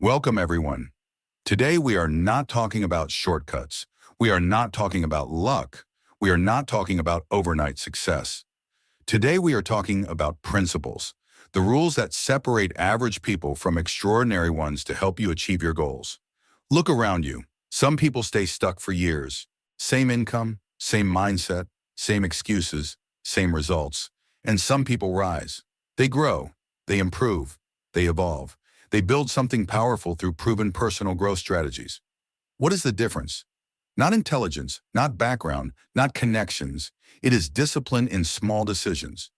Welcome, everyone. Today, we are not talking about shortcuts. We are not talking about luck. We are not talking about overnight success. Today, we are talking about principles, the rules that separate average people from extraordinary ones to help you achieve your goals. Look around you. Some people stay stuck for years. Same income, same mindset, same excuses, same results. And some people rise. They grow. They improve. They evolve. They build something powerful through proven personal growth strategies. What is the difference? Not intelligence, not background, not connections. It is discipline in small decisions.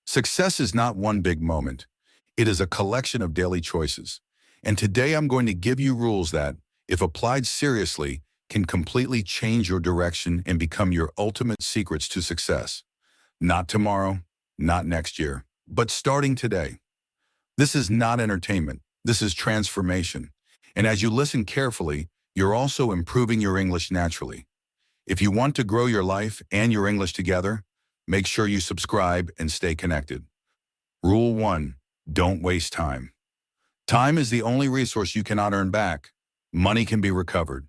Success is not one big moment. It is a collection of daily choices. And today I'm going to give you rules that, if applied seriously, can completely change your direction and become your ultimate secrets to success. Not tomorrow, not next year, but starting today. This is not entertainment. This is transformation. And as you listen carefully, you're also improving your English naturally. If you want to grow your life and your English together, make sure you subscribe and stay connected. Rule 1. Don't waste time. Time is the only resource you cannot earn back. Money can be recovered.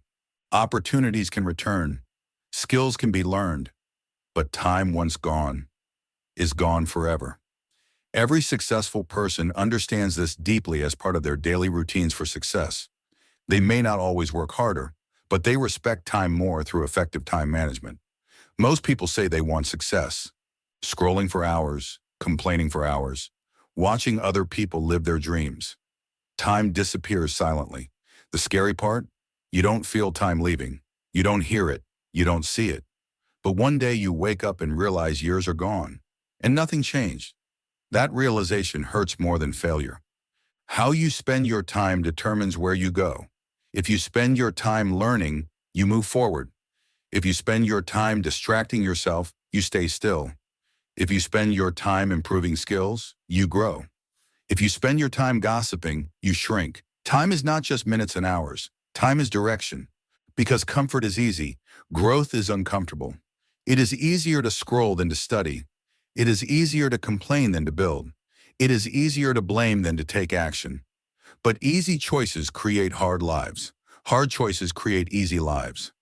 Opportunities can return. Skills can be learned. But time once gone is gone forever. Every successful person understands this deeply as part of their daily routines for success. They may not always work harder, but they respect time more through effective time management. Most people say they want success. Scrolling for hours, complaining for hours, watching other people live their dreams. Time disappears silently. The scary part? You don't feel time leaving. You don't hear it. You don't see it. But one day you wake up and realize years are gone, and nothing changed. That realization hurts more than failure. How you spend your time determines where you go. If you spend your time learning, you move forward. If you spend your time distracting yourself, you stay still. If you spend your time improving skills, you grow. If you spend your time gossiping, you shrink. Time is not just minutes and hours. Time is direction. Because comfort is easy, growth is uncomfortable. It is easier to scroll than to study. It is easier to complain than to build. It is easier to blame than to take action. But easy choices create hard lives. Hard choices create easy lives.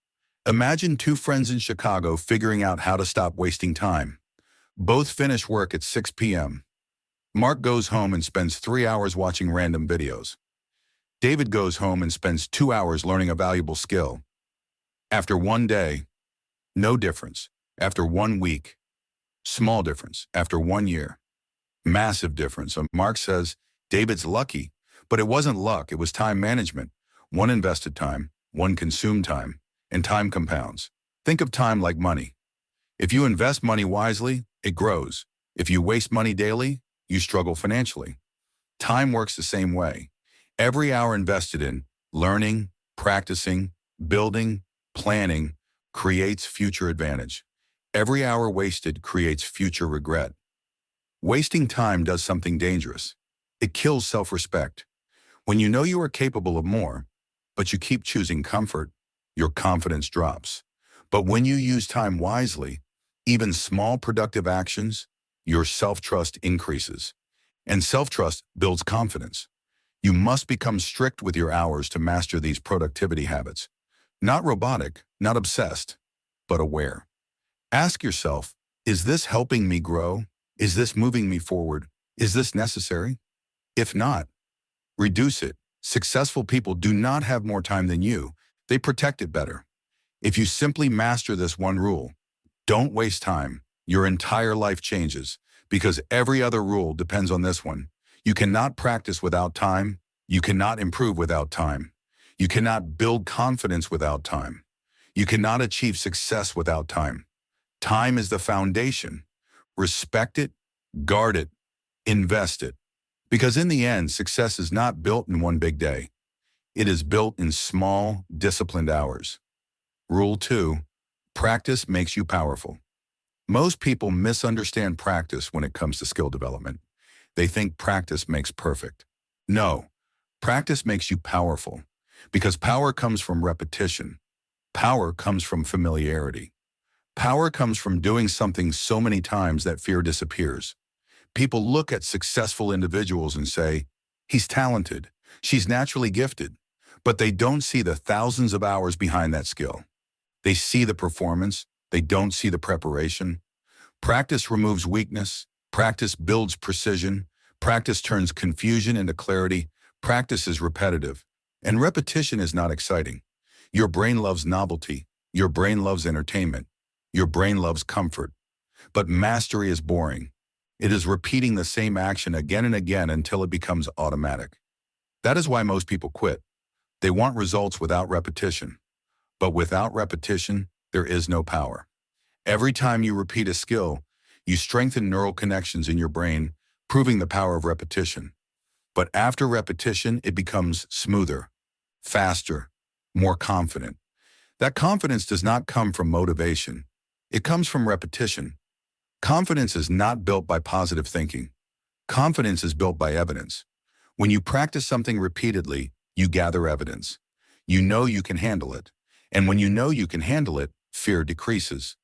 Imagine two friends in Chicago figuring out how to stop wasting time. Both finish work at 6 p.m. Mark goes home and spends 3 hours watching random videos. David goes home and spends 2 hours learning a valuable skill. After one day, no difference. After 1 week, small difference. After 1 year, massive difference. And Mark says, David's lucky, but it wasn't luck, it was time management. One invested time, one consumed time, and time compounds. Think of time like money. If you invest money wisely, it grows. If you waste money daily, you struggle financially. Time works the same way. Every hour invested in learning, practicing, building, planning creates future advantage. Every hour wasted creates future regret. Wasting time does something dangerous. It kills self-respect. When you know you are capable of more, but you keep choosing comfort, your confidence drops. But when you use time wisely, even small productive actions, your self-trust increases. And self-trust builds confidence. You must become strict with your hours to master these productivity habits. Not robotic, not obsessed, but aware. Ask yourself, is this helping me grow? Is this moving me forward? Is this necessary? If not, reduce it. Successful people do not have more time than you. They protect it better. If you simply master this one rule, don't waste time, your entire life changes, because every other rule depends on this one. You cannot practice without time. You cannot improve without time. You cannot build confidence without time. You cannot achieve success without time. Time is the foundation. Respect it, guard it, invest it. Because in the end, success is not built in one big day. It is built in small, disciplined hours. Rule 2, practice makes you powerful. Most people misunderstand practice when it comes to skill development. They think practice makes perfect. No, practice makes you powerful. Because power comes from repetition. Power comes from familiarity. Power comes from doing something so many times that fear disappears. People look at successful individuals and say, he's talented, She's naturally gifted, but they don't see the thousands of hours behind that skill. They see the performance, they don't see the preparation. Practice removes weakness, practice builds precision, practice turns confusion into clarity, practice is repetitive. And repetition is not exciting. Your brain loves novelty, your brain loves entertainment, your brain loves comfort. But mastery is boring. It is repeating the same action again and again until it becomes automatic. That is why most people quit. They want results without repetition. But without repetition, there is no power. Every time you repeat a skill, you strengthen neural connections in your brain, proving the power of repetition. But after repetition, it becomes smoother, faster, more confident. That confidence does not come from motivation. It comes from repetition. Confidence is not built by positive thinking. Confidence is built by evidence. When you practice something repeatedly, you gather evidence. You know you can handle it. And when you know you can handle it, fear decreases.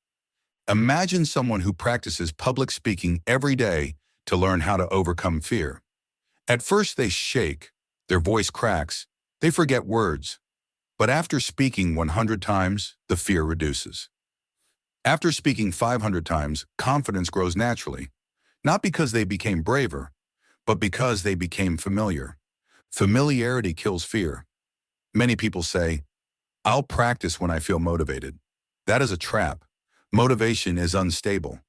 Imagine someone who practices public speaking every day to learn how to overcome fear. At first they shake, their voice cracks, they forget words. But after speaking 100 times, the fear reduces. After speaking 500 times, confidence grows naturally, not because they became braver, but because they became familiar. Familiarity kills fear. Many people say, "I'll practice when I feel motivated." That is a trap. Motivation is unstable.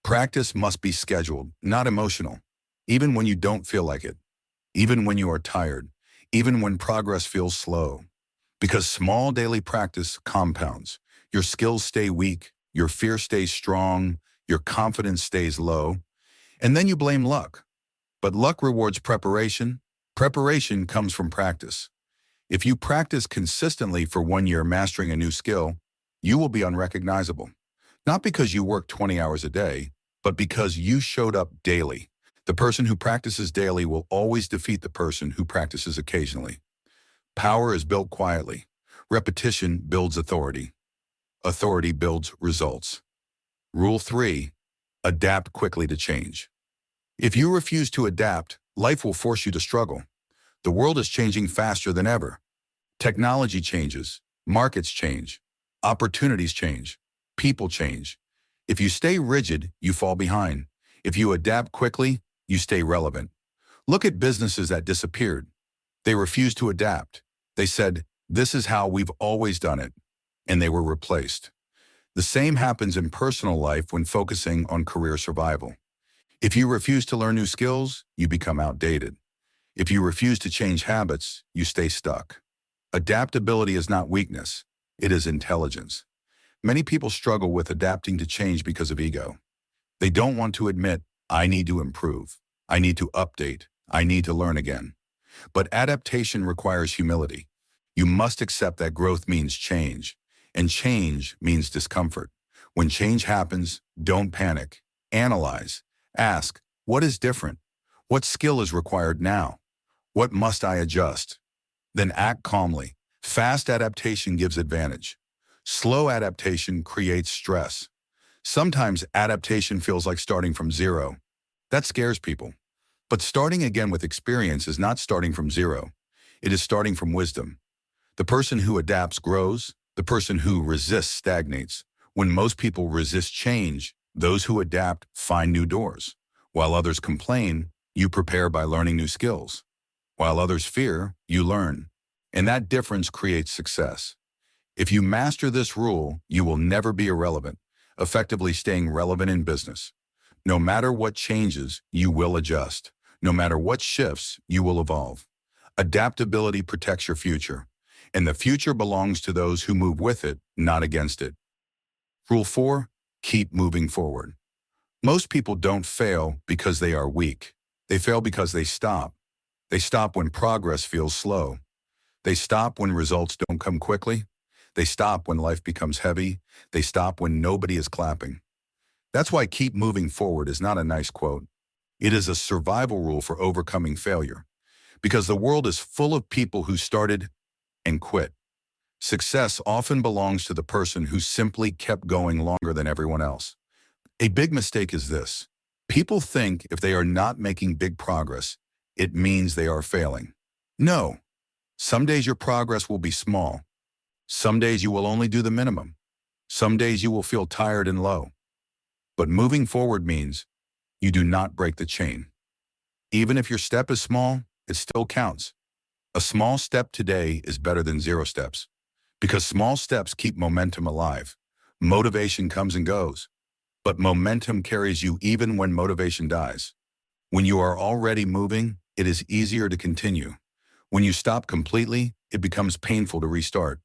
Practice must be scheduled, not emotional. Even when you don't feel like it. Even when you are tired. Even when progress feels slow. Because small daily practice compounds. Your skills stay weak, your fear stays strong, your confidence stays low, and then you blame luck. But luck rewards preparation. Preparation comes from practice. If you practice consistently for 1 year mastering a new skill, you will be unrecognizable. Not because you work 20 hours a day, but because you showed up daily. The person who practices daily will always defeat the person who practices occasionally. Power is built quietly. Repetition builds authority. Authority builds results. Rule 3. Adapt quickly to change. If you refuse to adapt, life will force you to struggle. The world is changing faster than ever. Technology changes, markets change, opportunities change, people change. If you stay rigid, you fall behind. If you adapt quickly, you stay relevant. Look at businesses that disappeared. They refused to adapt. They said, "This is how we've always done it," and they were replaced. The same happens in personal life when focusing on career survival. If you refuse to learn new skills, you become outdated. If you refuse to change habits, you stay stuck. Adaptability is not weakness, it is intelligence. Many people struggle with adapting to change because of ego. They don't want to admit, "I need to improve, I need to update, I need to learn again." But adaptation requires humility. You must accept that growth means change, and change means discomfort. When change happens, don't panic. Analyze. Ask, what is different? What skill is required now? What must I adjust? Then act calmly. Fast adaptation gives advantage. Slow adaptation creates stress. Sometimes adaptation feels like starting from zero. That scares people. But starting again with experience is not starting from zero. It is starting from wisdom. The person who adapts grows. The person who resists stagnates. When most people resist change, those who adapt find new doors. While others complain, you prepare by learning new skills. While others fear, you learn. And that difference creates success. If you master this rule, you will never be irrelevant, effectively staying relevant in business. No matter what changes, you will adjust. No matter what shifts, you will evolve. Adaptability protects your future, and the future belongs to those who move with it, not against it. Rule 4, keep moving forward. Most people don't fail because they are weak. They fail because they stop. They stop when progress feels slow. They stop when results don't come quickly. They stop when life becomes heavy. They stop when nobody is clapping. That's why keep moving forward is not a nice quote. It is a survival rule for overcoming failure. Because the world is full of people who started and quit. Success often belongs to the person who simply kept going longer than everyone else. A big mistake is this. People think if they are not making big progress, it means they are failing. No, some days your progress will be small. Some days you will only do the minimum. Some days you will feel tired and low. But moving forward means you do not break the chain. Even if your step is small, it still counts. A small step today is better than 0 steps, because small steps keep momentum alive. Motivation comes and goes, but momentum carries you even when motivation dies. When you are already moving, it is easier to continue. When you stop completely, it becomes painful to restart.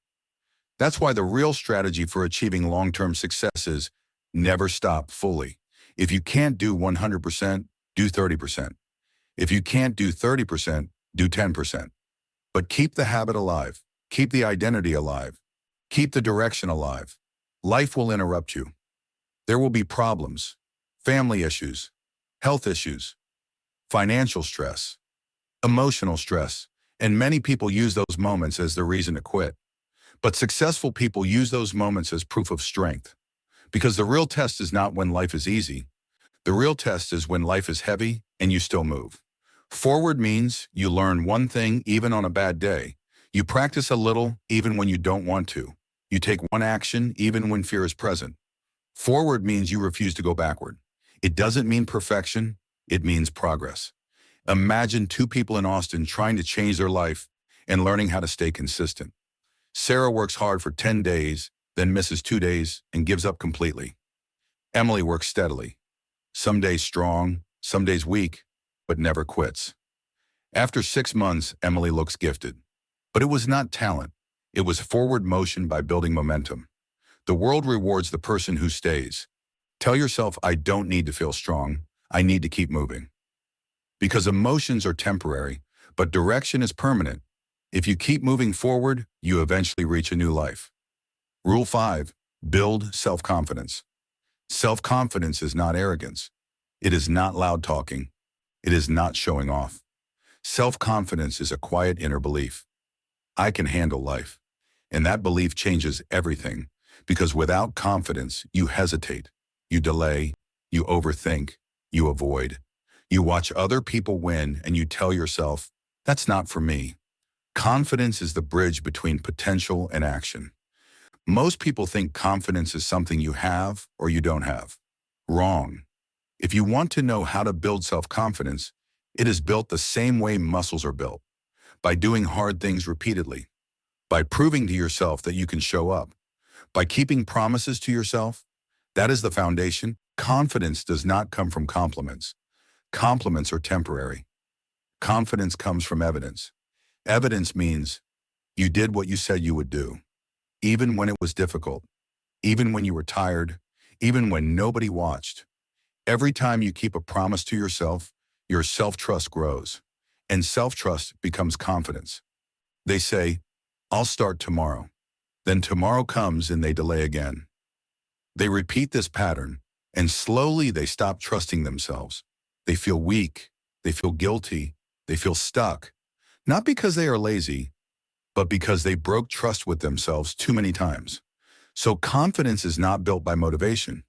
That's why the real strategy for achieving long-term success is never stop fully. If you can't do 100%, do 30%. If you can't do 30%, do 10%. But keep the habit alive. Keep the identity alive. Keep the direction alive. Life will interrupt you. There will be problems, family issues, health issues, financial stress, emotional stress, and many people use those moments as the reason to quit. But successful people use those moments as proof of strength. Because the real test is not when life is easy. The real test is when life is heavy and you still move. Forward means you learn one thing even on a bad day. You practice a little even when you don't want to. You take one action even when fear is present. Forward means you refuse to go backward. It doesn't mean perfection, it means progress. Imagine 2 people in Austin trying to change their life and learning how to stay consistent. Sarah works hard for 10 days, then misses 2 days and gives up completely. Emily works steadily. Some days strong, some days weak, but never quits. After 6 months, Emily looks gifted. But it was not talent. It was forward motion by building momentum. The world rewards the person who stays. Tell yourself, I don't need to feel strong. I need to keep moving. Because emotions are temporary, but direction is permanent. If you keep moving forward, you eventually reach a new life. Rule 5, build self-confidence. Self-confidence is not arrogance. It is not loud talking. It is not showing off. Self-confidence is a quiet inner belief. I can handle life. And that belief changes everything, because without confidence, you hesitate, you delay, you overthink, you avoid. You watch other people win and you tell yourself, that's not for me. Confidence is the bridge between potential and action. Most people think confidence is something you have or you don't have. Wrong. If you want to know how to build self-confidence, it is built the same way muscles are built, by doing hard things repeatedly, by proving to yourself that you can show up, by keeping promises to yourself. That is the foundation. Confidence does not come from compliments. Compliments are temporary. Confidence comes from evidence. Evidence means you did what you said you would do, even when it was difficult, even when you were tired, even when nobody watched. Every time you keep a promise to yourself, your self-trust grows, and self-trust becomes confidence. They say, I'll start tomorrow. Then tomorrow comes and they delay again. They repeat this pattern, and slowly they stop trusting themselves. They feel weak, they feel guilty, they feel stuck, not because they are lazy, but because they broke trust with themselves too many times. So confidence is not built by motivation.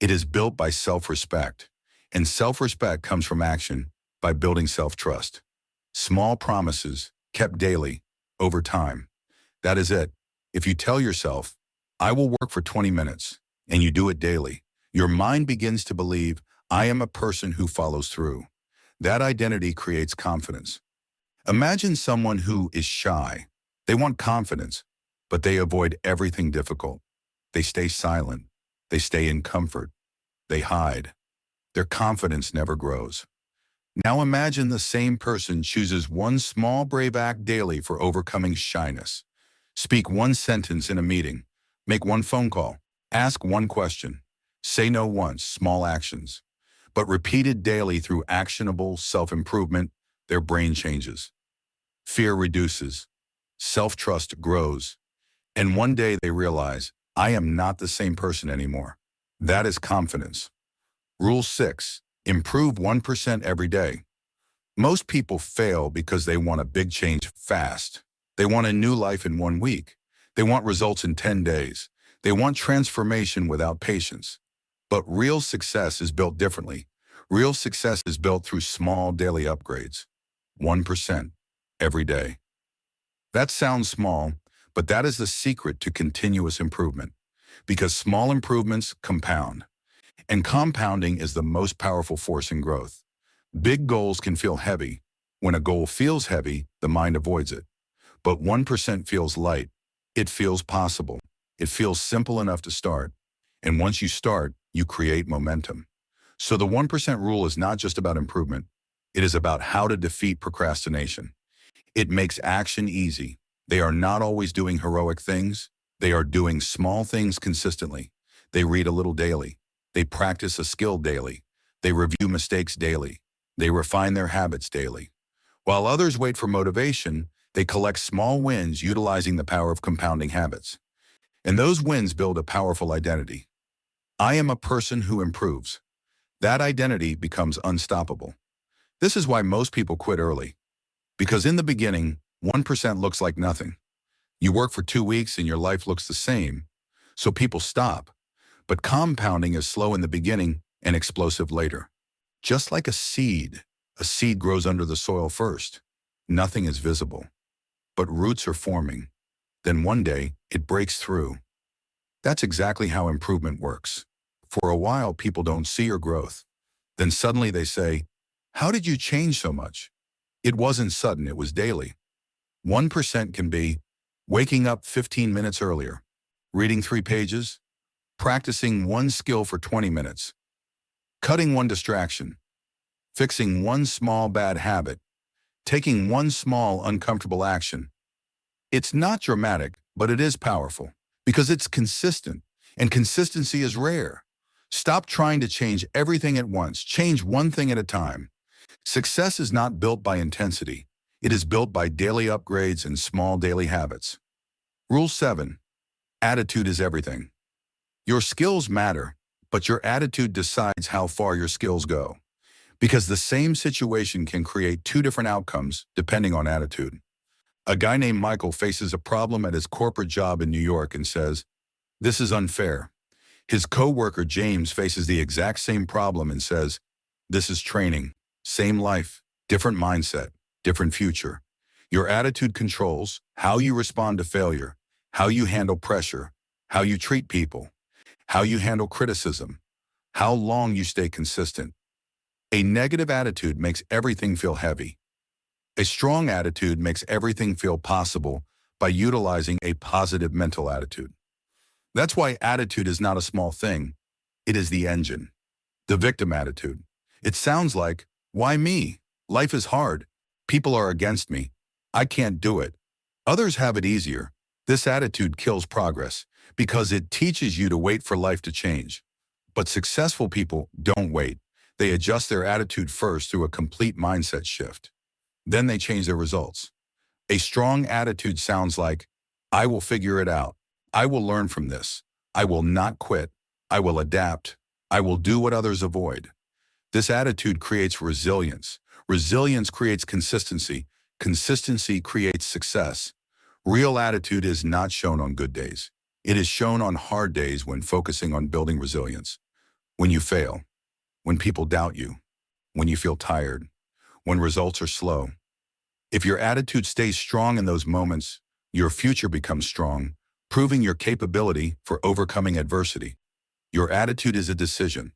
It is built by self-respect. And self-respect comes from action by building self-trust. Small promises, kept daily, over time. That is it. If you tell yourself, I will work for 20 minutes, and you do it daily, your mind begins to believe, I am a person who follows through. That identity creates confidence. Imagine someone who is shy. They want confidence, but they avoid everything difficult. They stay silent. They stay in comfort. They hide. Their confidence never grows. Now imagine the same person chooses one small brave act daily for overcoming shyness. Speak one sentence in a meeting. Make one phone call. Ask one question. Say no once, small actions. But repeated daily through actionable self-improvement, their brain changes. Fear reduces. Self-trust grows. And one day they realize, I am not the same person anymore. That is confidence. Rule 6, improve 1% every day. Most people fail because they want a big change fast. They want a new life in 1 week. They want results in 10 days. They want transformation without patience. But real success is built differently. Real success is built through small daily upgrades. 1%. every day. That sounds small, but that is the secret to continuous improvement, because small improvements compound, and compounding is the most powerful force in growth. Big goals can feel heavy. When a goal feels heavy, the mind avoids it. But 1% feels light. It feels possible. It feels simple enough to start. And once you start, you create momentum. So the 1% rule is not just about improvement. It is about how to defeat procrastination. It makes action easy. They are not always doing heroic things. They are doing small things consistently. They read a little daily. They practice a skill daily. They review mistakes daily. They refine their habits daily. While others wait for motivation, they collect small wins utilizing the power of compounding habits. And those wins build a powerful identity. I am a person who improves. That identity becomes unstoppable. This is why most people quit early. Because in the beginning, 1% looks like nothing. You work for 2 weeks and your life looks the same, so people stop. But compounding is slow in the beginning and explosive later. Just like a seed grows under the soil first. Nothing is visible, but roots are forming. Then one day, it breaks through. That's exactly how improvement works. For a while, people don't see your growth. Then suddenly they say, "How did you change so much?" It wasn't sudden, it was daily. 1% can be waking up 15 minutes earlier, reading 3 pages, practicing one skill for 20 minutes, cutting one distraction, fixing one small bad habit, taking one small uncomfortable action. It's not dramatic, but it is powerful because it's consistent, and consistency is rare. Stop trying to change everything at once. Change one thing at a time. Success is not built by intensity. It is built by daily upgrades and small daily habits. Rule 7. Attitude is everything. Your skills matter, but your attitude decides how far your skills go. Because the same situation can create 2 different outcomes depending on attitude. A guy named Michael faces a problem at his corporate job in New York and says, "This is unfair." His coworker James faces the exact same problem and says, "This is training. Same life, different mindset, different future." Your attitude controls how you respond to failure, how you handle pressure, how you treat people, how you handle criticism, how long you stay consistent. A negative attitude makes everything feel heavy. A strong attitude makes everything feel possible by utilizing a positive mental attitude. That's why attitude is not a small thing. It is the engine. The victim attitude. It sounds like, "Why me? Life is hard. People are against me. I can't do it. Others have it easier." This attitude kills progress because it teaches you to wait for life to change. But successful people don't wait. They adjust their attitude first through a complete mindset shift. Then they change their results. A strong attitude sounds like, "I will figure it out. I will learn from this. I will not quit. I will adapt. I will do what others avoid." This attitude creates resilience. Resilience creates consistency. Consistency creates success. Real attitude is not shown on good days. It is shown on hard days when focusing on building resilience. When you fail, when people doubt you, when you feel tired, when results are slow. If your attitude stays strong in those moments, your future becomes strong, proving your capability for overcoming adversity. Your attitude is a decision,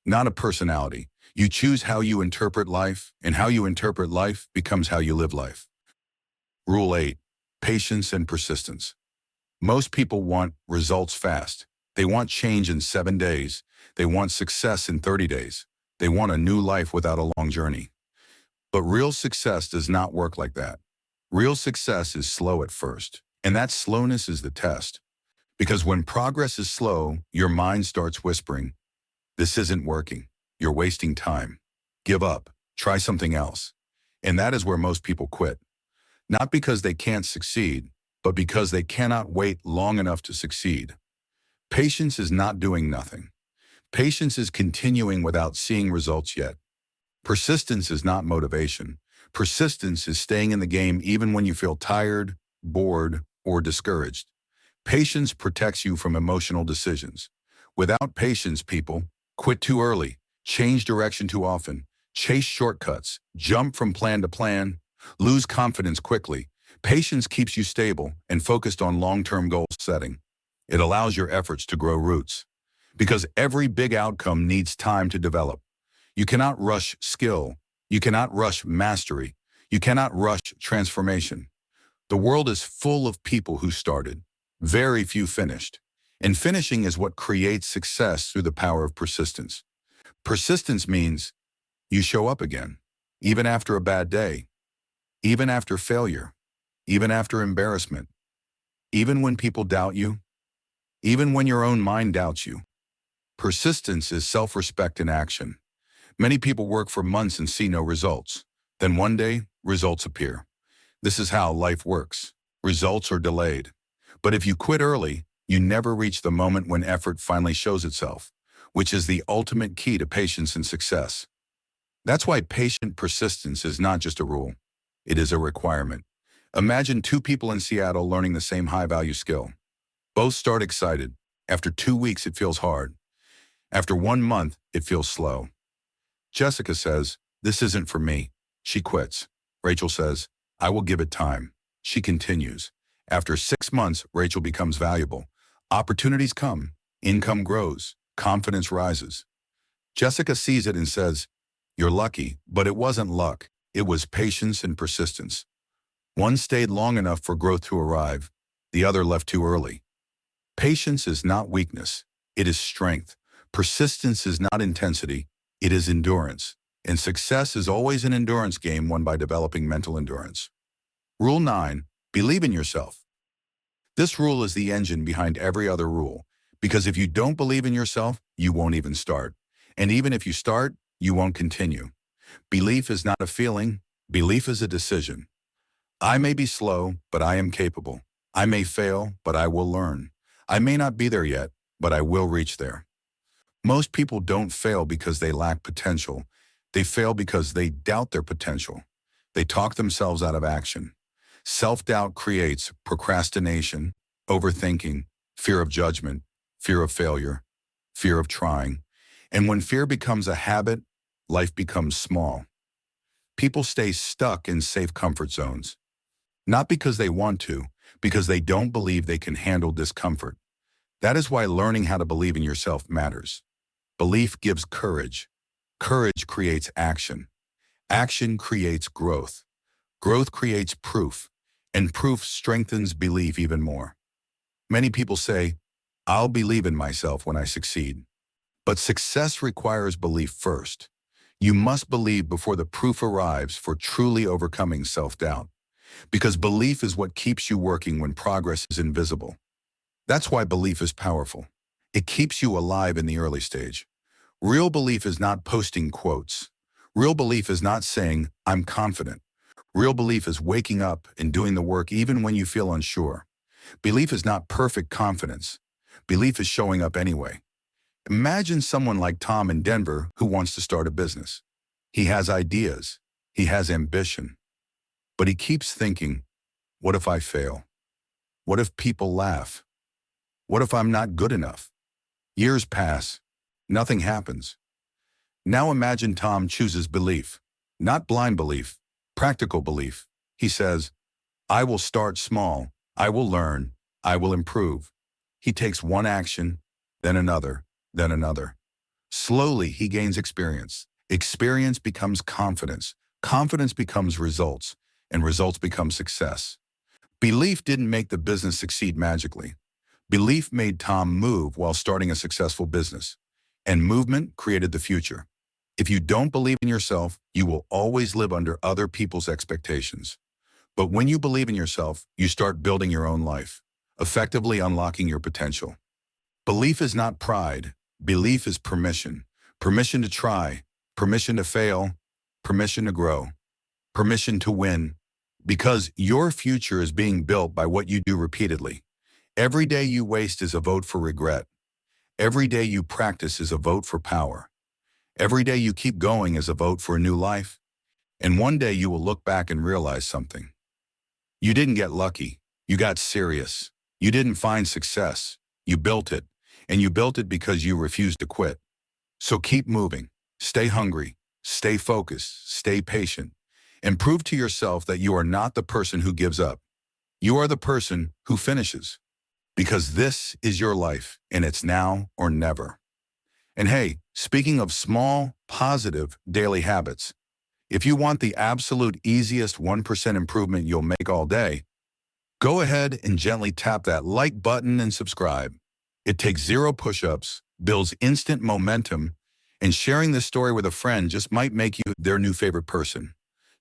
not a personality. You choose how you interpret life, and how you interpret life becomes how you live life. Rule 8. Patience and persistence. Most people want results fast. They want change in 7 days. They want success in 30 days. They want a new life without a long journey. But real success does not work like that. Real success is slow at first, and that slowness is the test. Because when progress is slow, your mind starts whispering, "This isn't working. You're wasting time. Give up. Try something else." And that is where most people quit. Not because they can't succeed, but because they cannot wait long enough to succeed. Patience is not doing nothing. Patience is continuing without seeing results yet. Persistence is not motivation. Persistence is staying in the game even when you feel tired, bored, or discouraged. Patience protects you from emotional decisions. Without patience, people quit too early, change direction too often, chase shortcuts, jump from plan to plan, lose confidence quickly. Patience keeps you stable and focused on long-term goal setting. It allows your efforts to grow roots. Because every big outcome needs time to develop. You cannot rush skill. You cannot rush mastery. You cannot rush transformation. The world is full of people who started. Very few finished. And finishing is what creates success through the power of persistence. Persistence means you show up again, even after a bad day, even after failure, even after embarrassment, even when people doubt you, even when your own mind doubts you. Persistence is self-respect in action. Many people work for months and see no results. Then one day, results appear. This is how life works. Results are delayed. But if you quit early, you never reach the moment when effort finally shows itself, which is the ultimate key to patience and success. That's why patient persistence is not just a rule. It is a requirement. Imagine two people in Seattle learning the same high-value skill. Both start excited. After 2 weeks, it feels hard. After 1 month, it feels slow. Jessica says, "This isn't for me." She quits. Rachel says, "I will give it time." She continues. After 6 months, Rachel becomes valuable. Opportunities come. Income grows. Confidence rises. Jessica sees it and says, "You're lucky," but it wasn't luck. It was patience and persistence. One stayed long enough for growth to arrive. The other left too early. Patience is not weakness. It is strength. Persistence is not intensity. It is endurance. And success is always an endurance game won by developing mental endurance. Rule 9, believe in yourself. This rule is the engine behind every other rule, because if you don't believe in yourself, you won't even start. And even if you start, you won't continue. Belief is not a feeling. Belief is a decision. I may be slow, but I am capable. I may fail, but I will learn. I may not be there yet, but I will reach there. Most people don't fail because they lack potential. They fail because they doubt their potential. They talk themselves out of action. Self-doubt creates procrastination, overthinking, fear of judgment, fear of failure, fear of trying. And when fear becomes a habit, life becomes small. People stay stuck in safe comfort zones. Not because they want to, because they don't believe they can handle discomfort. That is why learning how to believe in yourself matters. Belief gives courage. Courage creates action. Action creates growth. Growth creates proof, and proof strengthens belief even more. Many people say, "I'll believe in myself when I succeed." But success requires belief first. You must believe before the proof arrives for truly overcoming self-doubt. Because belief is what keeps you working when progress is invisible. That's why belief is powerful. It keeps you alive in the early stage. Real belief is not posting quotes. Real belief is not saying, "I'm confident." Real belief is waking up and doing the work even when you feel unsure. Belief is not perfect confidence. Belief is showing up anyway. Imagine someone like Tom in Denver who wants to start a business. He has ideas. He has ambition. But he keeps thinking, what if I fail? What if people laugh? What if I'm not good enough? Years pass. Nothing happens. Now imagine Tom chooses belief. Not blind belief, practical belief. He says, "I will start small. I will learn. I will improve." He takes one action, then another, then another. Slowly, he gains experience. Experience becomes confidence. Confidence becomes results, and results become success. Belief didn't make the business succeed magically. Belief made Tom move while starting a successful business. And movement created the future. If you don't believe in yourself, you will always live under other people's expectations. But when you believe in yourself, you start building your own life, effectively unlocking your potential. Belief is not pride. Belief is permission. Permission to try, permission to fail, permission to grow, permission to win. Because your future is being built by what you do repeatedly. Every day you waste is a vote for regret. Every day you practice is a vote for power. Every day you keep going is a vote for a new life. And one day you will look back and realize something. You didn't get lucky. You got serious. You didn't find success. You built it. And you built it because you refused to quit. So keep moving. Stay hungry. Stay focused. Stay patient. and prove to yourself that you are not the person who gives up. You are the person who finishes. Because this is your life, and it's now or never. And hey, speaking of small, positive daily habits, if you want the absolute easiest 1% improvement you'll make all day, go ahead and gently tap that like button and subscribe. It takes 0 push-ups, builds instant momentum, and sharing this story with a friend just might make you their new favorite person.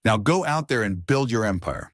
Now go out there and build your empire.